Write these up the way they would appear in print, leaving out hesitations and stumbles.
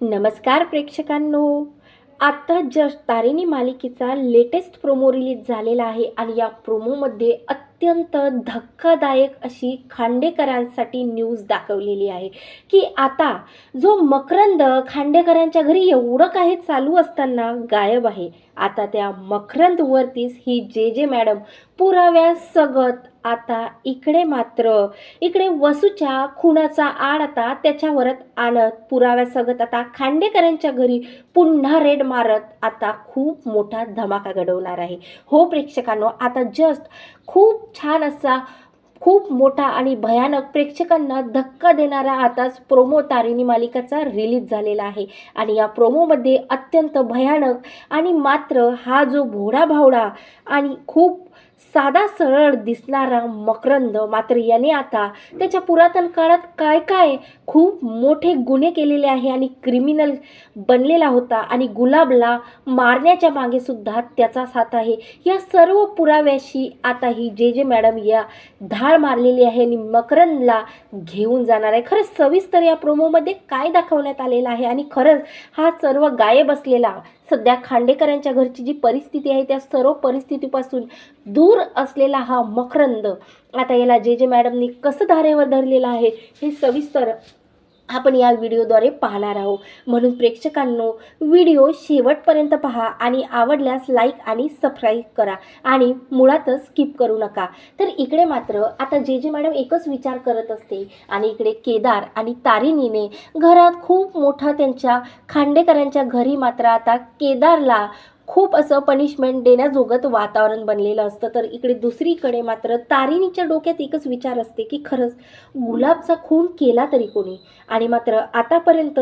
नमस्कार प्रेक्षकांनो. आता जस्ट तारिणी मालिकेचा लेटेस्ट प्रोमो रिलीज झालेला आहे आणि या प्रोमोमध्ये अत्यंत धक्कादायक अशी खांडेकरांसाठी न्यूज दाखवलेली आहे की आता जो मकरंद खांडेकरांच्या घरी एवढं काही चालू असताना गायब आहे. आता त्या मकरंदवरतीच ही जे जे मॅडम पुराव्यासकट आता इकडे वसूच्या खुनाचा आड आता त्याच्यावरच आणत पुराव्यासकट आता खांडेकरांच्या घरी पुन्हा रेड मारत आता खूप मोठा धमाका घडवणार आहे. हो प्रेक्षकांनो, आता जस्ट खूप छान असा खूप मोठा आणि भयानक प्रेक्षकांना धक्का देणारा आताच प्रोमो तारिणी मालिकाचा रिलीज झालेला आहे आणि या प्रोमोमध्ये अत्यंत भयानक आणि मात्र हा जो भोळा भावडा आणि खूप साधा सरळ दिसणारा मकरंद मात्र याने आता त्याच्या पुरातन काळात काय काय खूप मोठे गुन्हे केलेले आहे आणि क्रिमिनल बनलेला होता आणि गुलाबला मारण्याच्या मागे सुद्धा त्याचा साथ आहे. या सर्व पुराव्याशी आता ही जे जे मॅडम या धाळ मारलेली आहे आणि मकरंदला घेऊन जाणार आहे. खरंच सविस्तर या प्रोमोमध्ये काय दाखवण्यात आलेलं आहे आणि खरंच हा सर्व गायब असलेला सध्या खांडेकरांच्या घरची जी परिस्थिती आहे त्या सर्व परिस्थितीपासून दूर असलेला हा मकरंद आता याला जे जे मॅडमनी कसं धारेवर धरलेलं आहे हे सविस्तर आपण या व्हिडिओद्वारे पाहणार आहोत. म्हणून प्रेक्षकांनो, व्हिडिओ शेवटपर्यंत पहा आणि आवडल्यास लाईक आणि सबस्क्राईब करा आणि मुळातच स्किप करू नका. तर इकडे मात्र आता जे जे मॅडम एकच विचार करत असते आणि इकडे केदार आणि तारिणीने घरात खूप मोठा त्यांच्या खांडेकरांच्या घरी मात्र आता केदारला खूप असं पनिशमेंट देण्याजोगत वातावरण बनलेलं असतं. तर इकडे दुसरीकडे मात्र तारिणीच्या डोक्यात एकच विचार असते की खरंच गुलाबचा खून केला तरी कोणी आणि मात्र आतापर्यंत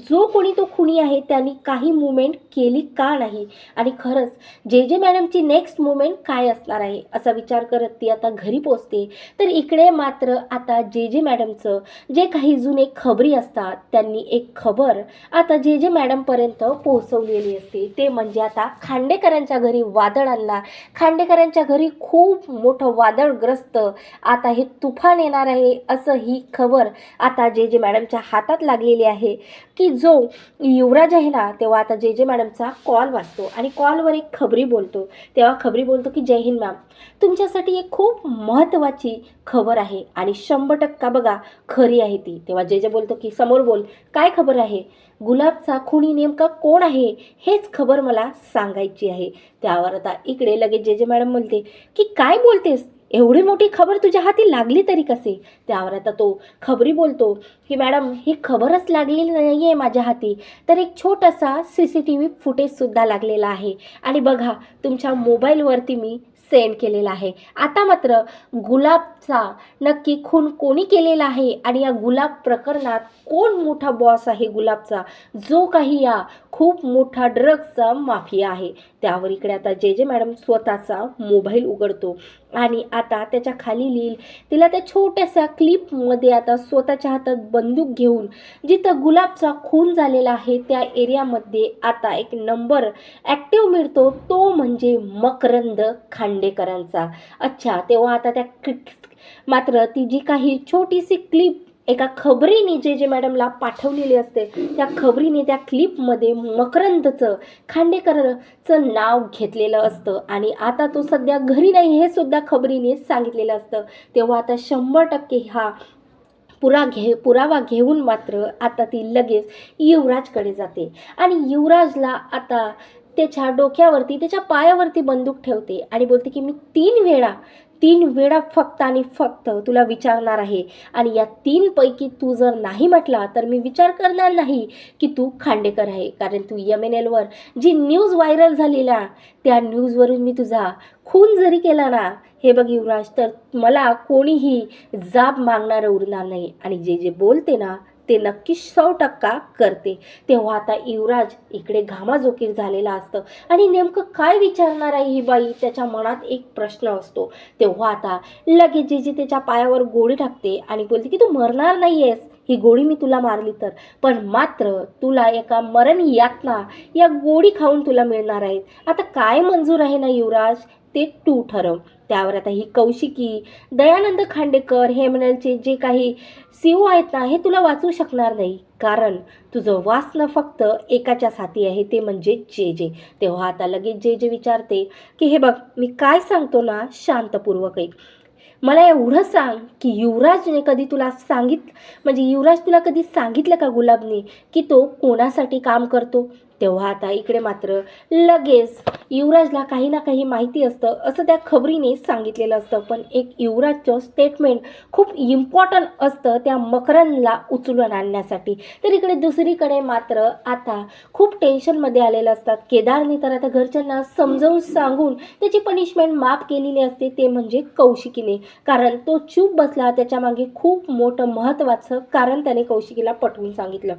जो कोणी तो खुनी आहे त्यांनी काही मुवमेंट केली का नाही आणि खरंच जे जे मॅडमची नेक्स्ट मुवमेंट काय असणार आहे असा विचार करत ती आता घरी पोचते. तर इकडे मात्र आता जे जे मॅडमचं जे काही जुने खबरी असतात त्यांनी एक खबर आता जे जे मॅडमपर्यंत पोहोचवलेली असते. ते म्हणजे आता खांडेकरांच्या घरी वादळ आणला, खांडेकरांच्या घरी खूप मोठं वादळग्रस्त आता हे तुफान येणार आहे असं ही खबर आता जे जे मॅडमच्या हातात लागलेली आहे की जो युवराज आहे ना तेव्हा आता जे जे मॅडमचा कॉल वाजतो आणि कॉलवर एक खबरी बोलतो. तेव्हा खबरी बोलतो की जय हिंद मॅम, तुमच्यासाठी एक खूप महत्त्वाची खबर आहे आणि 100% बघा खरी आहे ती. तेव्हा जे जे बोलतो की समोर बोल, काय खबर आहे? गुलाबचा खुनी नेमका कोण आहे हेच खबर मला सांगायची आहे. त्यावर आता इकडे लगेच जे जे मॅडम म्हणते की काय बोलतेस, एवढी मोठी खबर तुझ्या हाती लागली तरी कसे? त्यावर आता तो खबरी बोलतो की मॅडम ही खबरच लागलेली नाही आहे माझ्या हाती, तर एक छोटासा CCTV फुटेजसुद्धा लागलेला आहे आणि बघा तुमच्या मोबाईलवरती मी सेंड केलेला आहे. आता मात्र गुलाबचा नक्की खून कोणी केलेला आहे आणि या गुलाब प्रकरणात कोण मोठा बॉस आहे गुलाबचा, जो काही या खूप मोठा ड्रग्सचा माफिया आहे. त्यावर इकडे आता जे जे मॅडम स्वतःचा मोबाईल उघडतो आणि आता त्याच्या खाली लिहिल तिला त्या छोट्याशा क्लिपमध्ये आता स्वतःच्या हातात बंदूक घेऊन जिथं गुलाबचा खून झालेला आहे त्या एरियामध्ये आता एक नंबर ॲक्टिव्ह मिळतो, तो म्हणजे मकरंद खांडेकरांचा. अच्छा, तेव्हा आता मात्र ती जी काही छोटीशी क्लिप एका खबरीने जे जे मॅडमला पाठवलेली असते त्या खबरीने त्या क्लिपमध्ये मकरंदचं खांडेकरचं नाव घेतलेलं असतं आणि आता तो सध्या घरी नाही हे सुद्धा खबरीने सांगितलेलं असतं. तेव्हा आता 100% हा पुरावा घेऊन मात्र आता ती लगेच युवराजकडे जाते आणि युवराजला आता त्याच्या डोक्यावरती त्याच्या पायावरती बंदूक ठेवते आणि बोलते की मी 3 वेळा फक्त आणि फक्त तुला विचारणार आहे आणि या 3 पैकी तू जर नाही म्हटला तर मी विचार करणार नाही की तू खांडेकर आहे, कारण तू MNLवर जी न्यूज व्हायरल झालेला त्या न्यूजवरून मी तुझा खून जरी केला ना, हे बघ युवराज, तर मला कोणीही जाब मागणारं उरणार नाही आणि जे जे बोलते ना ते नक्की 100% करते. तेव्हा आता युवराज इकडे घामाजोकीर झालेला असतं आणि नेमकं काय विचारणार आहे ही बाई त्याच्या मनात एक प्रश्न असतो. तेव्हा आता लगेच जे त्याच्या पायावर गोळी टाकते आणि बोलते की तू मरणार नाही आहेस, ही गोळी मी तुला मारली तर, पण मात्र तुला एका मरण यातना या गोळी खाऊन तुला मिळणार आहेत. आता काय मंजूर आहे ना युवराज, ते तू ठरव. त्यावर आता ही कौशिकी, दयानंद खांडेकर, हेमनलचे जे काही CEO आहेत ना, हे तुला वाचवू शकणार नाही, कारण तुझं वाचणं फक्त एकाच्याच हाती आहे, ते म्हणजे जे. तेव्हा आता लगेच जे विचारते की हे बघ, मी काय सांगतो ना शांतपूर्वक ऐक. मला एवढं सांग की युवराजने कधी तुला म्हणजे युवराज तुला कधी सांगितलं का गुलाबने की तो कोणासाठी काम करतो? तेव्हा आता इकडे मात्र लगेच युवराजला काही ना काही माहिती असतं, असं त्या खबरीने सांगितलेलं असतं. पण एक युवराजचं स्टेटमेंट खूप इम्पॉर्टंट असतं त्या मकरंदला उचलून आणण्यासाठी. तर इकडे दुसरीकडे मात्र आता खूप टेन्शनमध्ये आलेलं असतात केदारने. तर आता घरच्यांना समजावून सांगून त्याची पनिशमेंट माफ केलेली असते, ते म्हणजे कौशिकीने. कारण तो चूप बसला, त्याच्यामागे खूप मोठं महत्त्वाचं कारण त्याने कौशिकीला पटवून सांगितलं.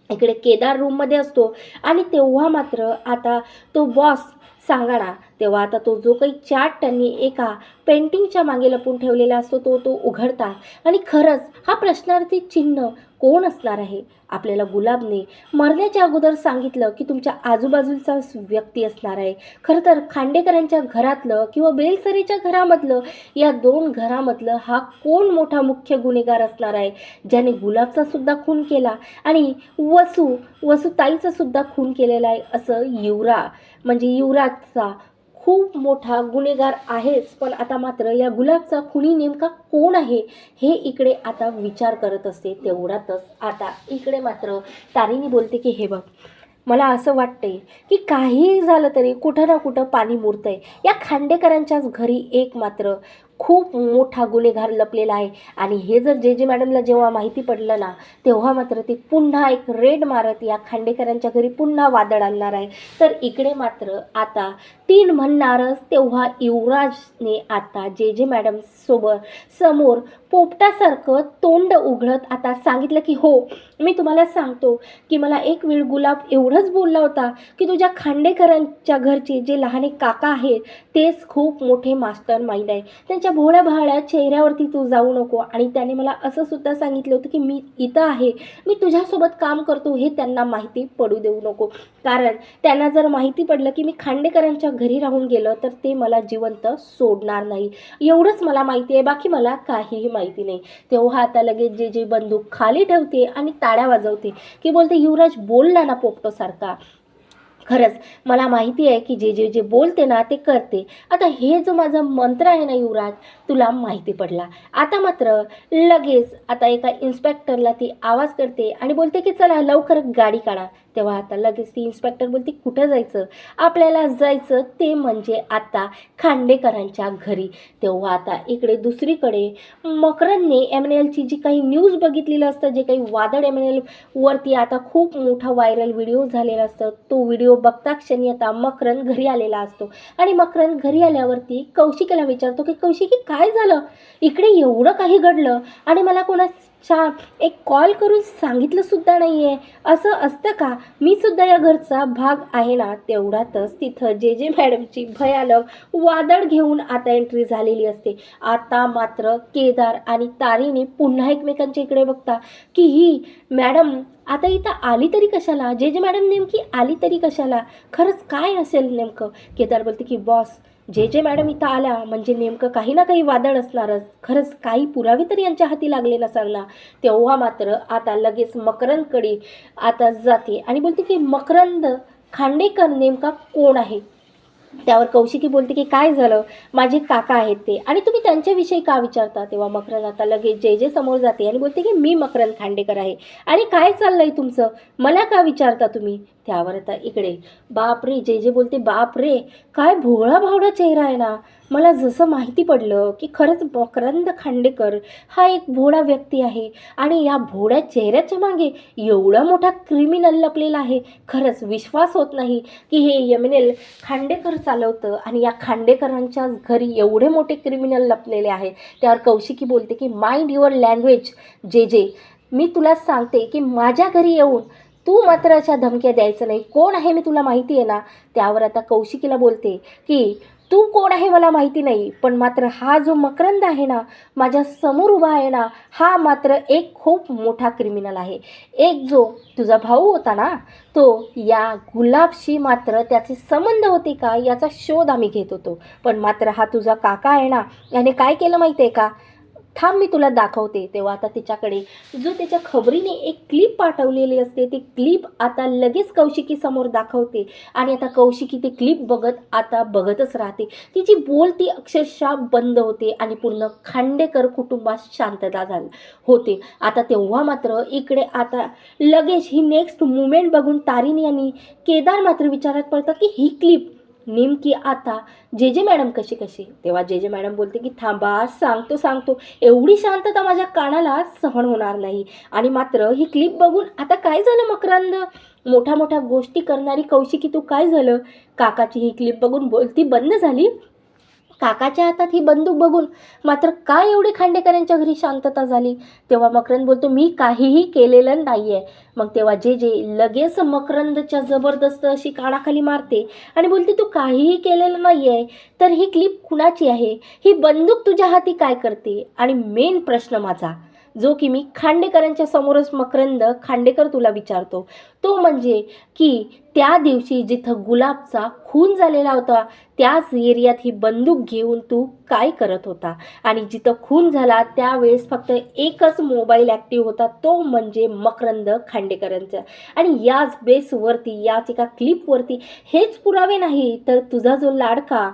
इकडे केदार रूममध्ये असतो आणि तेव्हा मात्र आता तो बॉस सांगाडा, तेव्हा आता तो जो काही चार्ट त्यांनी एका पेंटिंगच्या मागे लपून ठेवलेला असतो तो उघडतात आणि खरंच हा प्रश्नार्थी चिन्ह कोण असणार आहे? आपल्याला गुलाबने मरण्याच्या अगोदर सांगितलं की तुमच्या आजूबाजूचा व्यक्ती असणार आहे. खरं तर खांडेकरांच्या घरातलं किंवा बेलसरीच्या घरामधलं, या 2 घरामधलं हा कोण मोठा मुख्य गुन्हेगार असणार आहे, ज्याने गुलाबचा सुद्धा खून केला आणि वसुताईचा सुद्धा खून केलेला आहे, असं युवराजचा खूप मोठा गुन्हेगार आहेच. पण आता मात्र या गुलाबचा खुनी नेमका कोण आहे हे इकडे आता विचार करत असते. तेवढ्यातच आता इकडे मात्र तारिणी बोलते की हे बघ, मला असं वाटतंय की काहीही झालं तरी कुठं ना कुठं पाणी मुरतंय. या खांडेकरांच्याच घरी एक मात्र खूप मोठा गुन्हेगार लपलेला आहे आणि हे जर जे मॅडमला जेव्हा माहिती पडलं ना, तेव्हा मात्र ते पुन्हा एक रेड मारत या खांडेकरांच्या घरी पुन्हा वादळ आणणार आहे. तर इकडे मात्र आता 3 म्हणणारच. तेव्हा युवराजने आता जे मॅडम समोर पोपटासारखं तोंड उघडत आता सांगितलं की हो, मी तुम्हाला सांगतो की मला एक वेळ गुलाब एवढंच बोलला होता की तुझ्या खांडेकरांच्या घरचे जे लहाने काका आहेत तेच खूप मोठे मास्टर माइंड आहे. त्यांच्या भोळ्या भाळ्या चेहऱ्यावरती तू जाऊ नको. आणि त्याने मला असं सुद्धा सांगितलं होतं की मी इथं आहे, मी तुझ्यासोबत काम करतो, हे त्यांना माहिती पडू देऊ नको. कारण त्यांना जर माहिती पडलं की मी खांडेकरांच्या घरी राहून गेलं तर ते मला जिवंत सोडणार नाही. एवढंच मला माहिती आहे, बाकी मला काहीही माहिती नाही. तेव्हा आता लगेच जे बंदूक खाली ठेवते आणि ताड्या वाजवते की बोलते, युवराज बोलला ना पोपटोसारखा. खरंच मला माहिती आहे की जे बोलते ना ते करते. आता हे जो माझा मंत्र आहे ना युवराज, तुला माहिती पडला. आता मात्र लगेच आता एका इन्स्पेक्टरला ती आवाज करते आणि बोलते की चला लवकर गाडी काढा. तेव्हा आता लगेच ती इन्स्पेक्टर बोलते, कुठं जायचं? आपल्याला जायचं ते म्हणजे आता खांडेकरांच्या घरी. तेव्हा आता इकडे दुसरीकडे मकरंदने MNLची जी काही न्यूज बघितलेलं असतं, जे काही वादळ MNLवरती आता खूप मोठा व्हायरल व्हिडिओ झालेला असतं, तो व्हिडिओ बघता क्षणी आता मकरंद घरी आलेला असतो आणि मकरंद घरी आल्यावरती कौशिकीला विचारतो की कौशिकी काय झालं? इकडे एवढं काही घडलं आणि मला एक कॉल करून सांगितलं सुद्धा नाही आहे. असं असतं का? मी सुद्धा या घरचा भाग आहे ना. तेवढ्यातच तिथं जे मॅडमची भयानक वादळ घेऊन आता एंट्री झालेली असते. आता मात्र केदार आणि तारीने पुन्हा एकमेकांच्या इकडे बघता की ही मॅडम आता इथं आली तरी कशाला? जे मॅडम नेमकी आली तरी कशाला? खरंच काय असेल नेमकं? केदार बोलते की बॉस, जे मॅडम इथं आल्या म्हणजे नेमकं काही ना काही वादळ असणारच. खरंच काही पुरावे तरी यांच्या हाती लागले नसाल ना. तेव्हा मात्र आता लगेच मकरंदकडे आता जाते आणि बोलते की मकरंद खांडेकर नेमका कोण आहे? त्यावर कौशिकी बोलते की काय झालं, माझे काका आहेत ते आणि तुम्ही त्यांच्याविषयी का विचारता? तेव्हा मकरंद आता लगेच जे समोर जाते आणि बोलते की मी मकरंद खांडेकर आहे आणि काय चाललंय तुमचं, मला का विचारता तुम्ही? त्यावर आता इकडे बापरे, जे बोलते, बापरे काय भोळा भावडा चेहरा आहे ना. मला जसं माहिती पडलं की खरंच मकरंद खांडेकर हा एक भोळा व्यक्ती आहे आणि या भोळ्या चेहऱ्याच्या मागे एवढा मोठा क्रिमिनल लपलेला आहे. खरंच विश्वास होत नाही की हे MNL खांडेकर चालवतं आणि या खांडेकरांच्याच घरी एवढे मोठे क्रिमिनल लपलेले आहे. त्यावर कौशिकी बोलते की माइंड युअर लँग्वेज जे मी तुला सांगते की माझ्या घरी येऊन तू मात्र अशा धमक्या द्यायचं नाही. कोण आहे मी तुला माहिती आहे ना. त्यावर आता कौशिकीला बोलते की तू कोण आहे मला माहिती नाही, पण मात्र हा जो मकरंद आहे ना, माझ्या समोर उभा आहे ना, हा मात्र एक खूप मोठा क्रिमिनल आहे. एक जो तुझा भाऊ होता ना, तो या गुलाबशी मात्र त्याचे संबंध होते का याचा शोध आम्ही घेत होतो. पण मात्र हा तुझा काका आहे ना, याने काय केलं माहिती आहे का? थांब मी तुला दाखवते. तेव्हा आता तिच्याकडे जो त्याच्या खबरीने एक क्लिप पाठवलेली असते, ती क्लिप आता लगेच कौशिकीसमोर दाखवते आणि आता कौशिकी ती क्लिप बघत आता बघतच राहते. तिची बोलती अक्षरशः बंद होते आणि पूर्ण खांडेकर कुटुंबात शांतता होते. आता तेव्हा मात्र इकडे आता लगेच ही नेक्स्ट मुवमेंट बघून तारिणी आणि केदार मात्र विचारात पडतात की ही क्लिप नेमकी आता जे मॅडम कशी तेव्हा जे मॅडम बोलते की थांबा, सांगतो एवढी शांतता माझ्या कानाला सहन होणार नाही. आणि मात्र ही क्लिप बघून आता काय झालं मकरंद, मोठ्या गोष्टी करणारी कौशिकी तू काय झालं? काकाची ही क्लिप बघून बोलती बंद झाली. काकाच्या हातात ही बंदूक बघून मात्र काय एवढी खांडेकरांच्या घरी शांतता झाली? तेव्हा मकरंद बोलतो मी काहीही केलेलं नाही आहे. मग तेव्हा जे लगेच मकरंदच्या जबरदस्त अशी कानाखाली मारते आणि बोलते तू काहीही केलेलं नाही आहे, तर ही क्लिप कुणाची आहे? ही बंदूक तुझ्या हाती काय करते? आणि मेन प्रश्न माझा जो की मी खांडेकरांच्या समोरच मकरंद खांडेकर तुला विचारतो, तो म्हणजे की त्या दिवशी जिथं गुलाबचा खून झालेला होता त्याच एरियात ही बंदूक घेऊन तू काय करत होता? आणि जिथं खून झाला त्यावेळेस फक्त एकच मोबाईल ॲक्टिव्ह होता, तो म्हणजे मकरंद खांडेकरांचा. आणि याच बेसवरती, याच एका क्लिपवरती हेच पुरावे नाही तर तुझा जो लाडका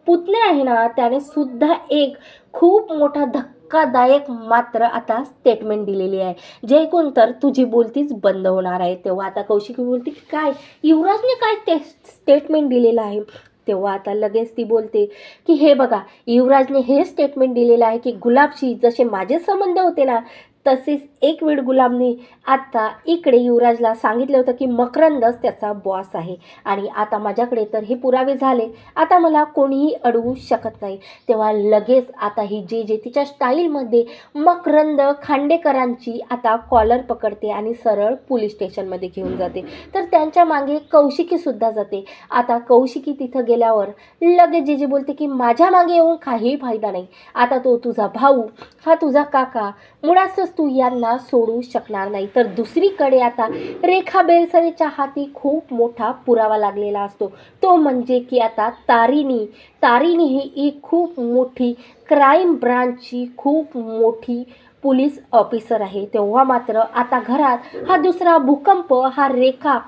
पुतण्या आहे ना, त्याने सुद्धा एक खूप मोठा धक्कादायक मात्र आता स्टेटमेंट दिलेली आहे, जे ऐकून तर तुझी बोलतीच बंद होणार आहे. तेव्हा आता कौशिकी बोलते की काय युवराजने काय ते स्टेटमेंट दिलेलं आहे? तेव्हा आता लगेच ती बोलते की हे बघा, युवराजने हे स्टेटमेंट दिलेलं आहे की गुलाबशी जसे माझे संबंध होते ना, तसेच एक वेळ गुलाबने आता इकडे युवराजला सांगितलं होतं की मकरंदच त्याचा बॉस आहे. आणि आता माझ्याकडे तर हे पुरावे झाले, आता मला कोणीही अडवू शकत नाही. तेव्हा लगेच आता ही जे तिच्या स्टाईलमध्ये मकरंद खांडेकरांची आता कॉलर पकडते आणि सरळ पोलीस स्टेशनमध्ये घेऊन जाते. तर त्यांच्या मागे कौशिकीसुद्धा जाते. आता कौशिकी तिथं गेल्यावर लगेच जे बोलते की माझ्या मागे येऊन काहीही फायदा नाही. आता तो तुझा भाऊ, हा तुझा काका, मुळातच तू यांना सोडू शकणार नाही. तर दुसरीकडे आता रेखा बेलसरेच्या हाती खूप मोठा पुरावा लागलेला असतो, तो म्हणजे की आता तारिणी ही खूप मोठी क्राईम ब्रांचची खूप मोठी पोलीस ऑफिसर आहे. तेव्हा मात्र आता घरात हा दुसरा भूकंप हा रेखा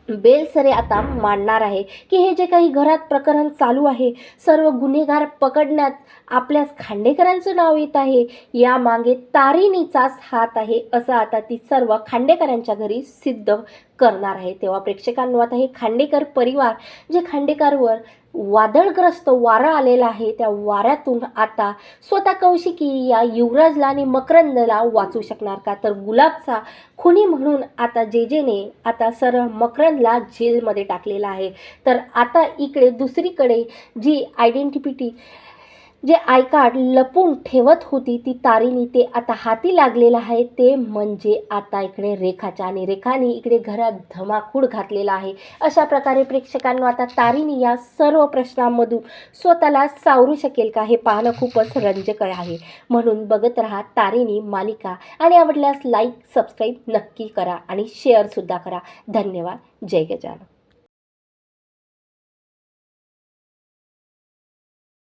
बेलसरे आता मांडणार आहे की हे जे काही घरात प्रकरण चालू आहे, सर्व गुन्हेगार पकडण्यात आपल्याच खांडेकरांचं नाव येत आहे, यामागे तारिणीचाच हात आहे असं आता ती सर्व खांडेकरांच्या घरी सिद्ध करणार आहे. तेव्हा प्रेक्षकांनो आता हे खांडेकर परिवार जे खांडेकरवर वादळग्रस्त वारा आलेला आहे, त्या वाऱ्यातून आता स्वतः कौशिकी या युवराजला आणि मकरंदला वाचू शकणार का? तर गुलाबचा खुनी म्हणून आता जेने आता सरळ मकरंदला जेलमध्ये टाकलेला आहे. तर आता इकडे दुसरीकडे जी आयडेंटिटी जे आय कार्ड लपून ठेवत होती ती तारिणी, ते आता हाती लागलेलं आहे, ते म्हणजे आता इकडे रेखाच्या. आणि रेखाने इकडे घरात धमाकूळ घातलेला आहे. अशा प्रकारे प्रेक्षकांना आता तारिणी या सर्व प्रश्नांमधून स्वतःला सावरू शकेल का, हे पाहणं खूपच रंजक आहे. म्हणून बघत राहा तारिणी मालिका आणि आवडल्यास लाईक सबस्क्राईब नक्की करा आणि शेअरसुद्धा करा. धन्यवाद. जय गजानन.